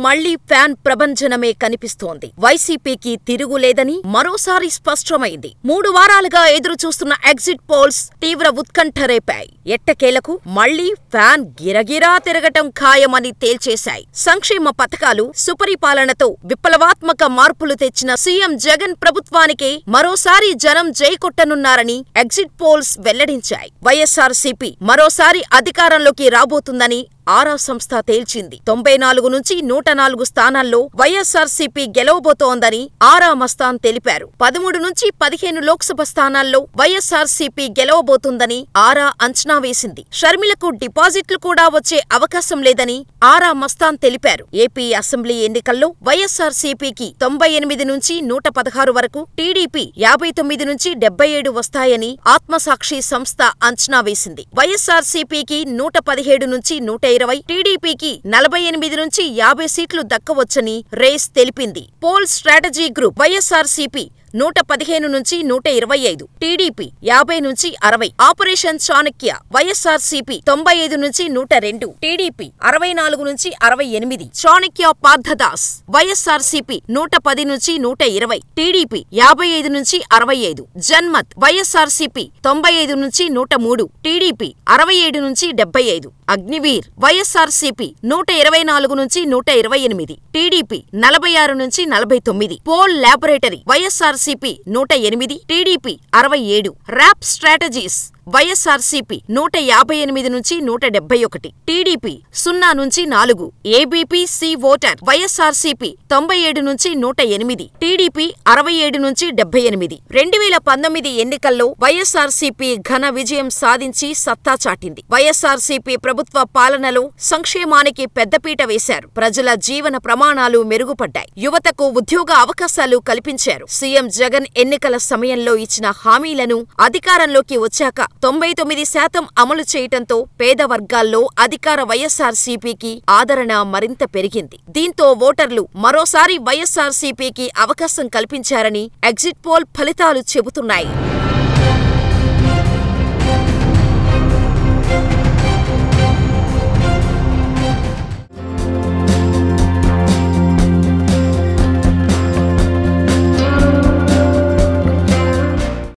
మళ్లీ ఫ్యాన్ ప్రభంజనమే కనిపిస్తోంది. వైసీపీకి తిరుగులేదని మరోసారి స్పష్టమైంది. 3 వారాలుగా ఎదురుచూస్తున్న ఎగ్జిట్ పోల్స్ తీవ్ర ఉత్కంఠ రేపాయి. ఎట్టకేలకు మళ్లీ ఫ్యాన్ గిరగిరా తిరగటం ఖాయమని తేల్చేశాయి. సంక్షేమ పథకాలు, సుపరిపాలనతో విప్లవాత్మక మార్పులు తెచ్చిన సీఎం జగన్ ప్రభుత్వానికే మరోసారి జనం జైకొట్టనున్నారని ఎగ్జిట్ పోల్స్ వెల్లడించాయి. వైఎస్సార్సీపీ మరోసారి అధికారంలోకి రాబోతుందని ఆరా సంస్థ తేల్చింది. 94 నుంచి 104 స్థానాల్లో వైఎస్సార్సీపీ గెలవబోతోందని ఆరా మస్తాన్ తెలిపారు. 13 నుంచి 15 లోక్సభ స్థానాల్లో వైఎస్సార్సీపీ గెలవబోతుందని ఆరా అంచనా వేసింది. షర్మిలకు డిపాజిట్లు కూడా వచ్చే అవకాశం లేదని ఆరా మస్తాన్ తెలిపారు. ఏపీ అసెంబ్లీ ఎన్నికల్లో వైఎస్సార్సీపీకి 98 నుంచి 116 వరకు, టీడీపీ 59 నుంచి 77 వస్తాయని ఆత్మసాక్షి సంస్థ అంచనా వేసింది. వైఎస్సార్సీపీకి 117 నుంచి 120, టీడీపీకి 48 నుంచి 50 సీట్లు దక్కవచ్చని రేస్ తెలిపింది. పోల్ స్ట్రాటజీ గ్రూప్ వైఎస్సార్సీపీ 115 నుంచి 125, టీడీపీ 50 నుంచి 60, ఆపరేషన్ చాణక్య వైఎస్సార్సీపీ 95 నుంచి 102, టీడీపీ 64 నుంచి 68, చాణక్య పార్థదాస్ వైఎస్సార్సీపీ 110 నుంచి 120, టీడీపీ 55 నుంచి 65, జన్మత్ వైఎస్సార్సీపీ 95 నుంచి 103, టీడీపీ 67 నుంచి 75, అగ్నివీర్ వైఎస్సార్సీపీ 124 నుంచి 128, టీడీపీ 46 నుంచి 49, Poll Laboratory YSRCP 108, TDP 67, Rap Strategies YSRCP 158 నుంచి 171, టీడీపీ 0 నుంచి 4, ఏబీపీ సి ఓటర్ వైఎస్సార్సీపీ 97 నుంచి 108, టీడీపీ 67 నుంచి 78. 2019 ఎన్నికల్లో వైఎస్సార్సీపీ ఘన విజయం సాధించి సత్తా చాటింది. వైఎస్సార్సీపీ ప్రభుత్వ పాలనలో సంక్షేమానికి పెద్దపీట వేశారు. ప్రజల జీవన ప్రమాణాలు మెరుగుపడ్డాయి. యువతకు ఉద్యోగ అవకాశాలు కల్పించారు. సీఎం జగన్ ఎన్నికల సమయంలో ఇచ్చిన హామీలను అధికారంలోకి వచ్చాక 99% అమలు చేయటంతో పేద వర్గాల్లో అధికార వైఎస్సార్సీపీకి ఆదరణ మరింత పెరిగింది. దీంతో ఓటర్లు మరోసారి వైఎస్సార్సీపీకి అవకాశం కల్పించారని ఎగ్జిట్ పోల్ ఫలితాలు చెబుతున్నాయి.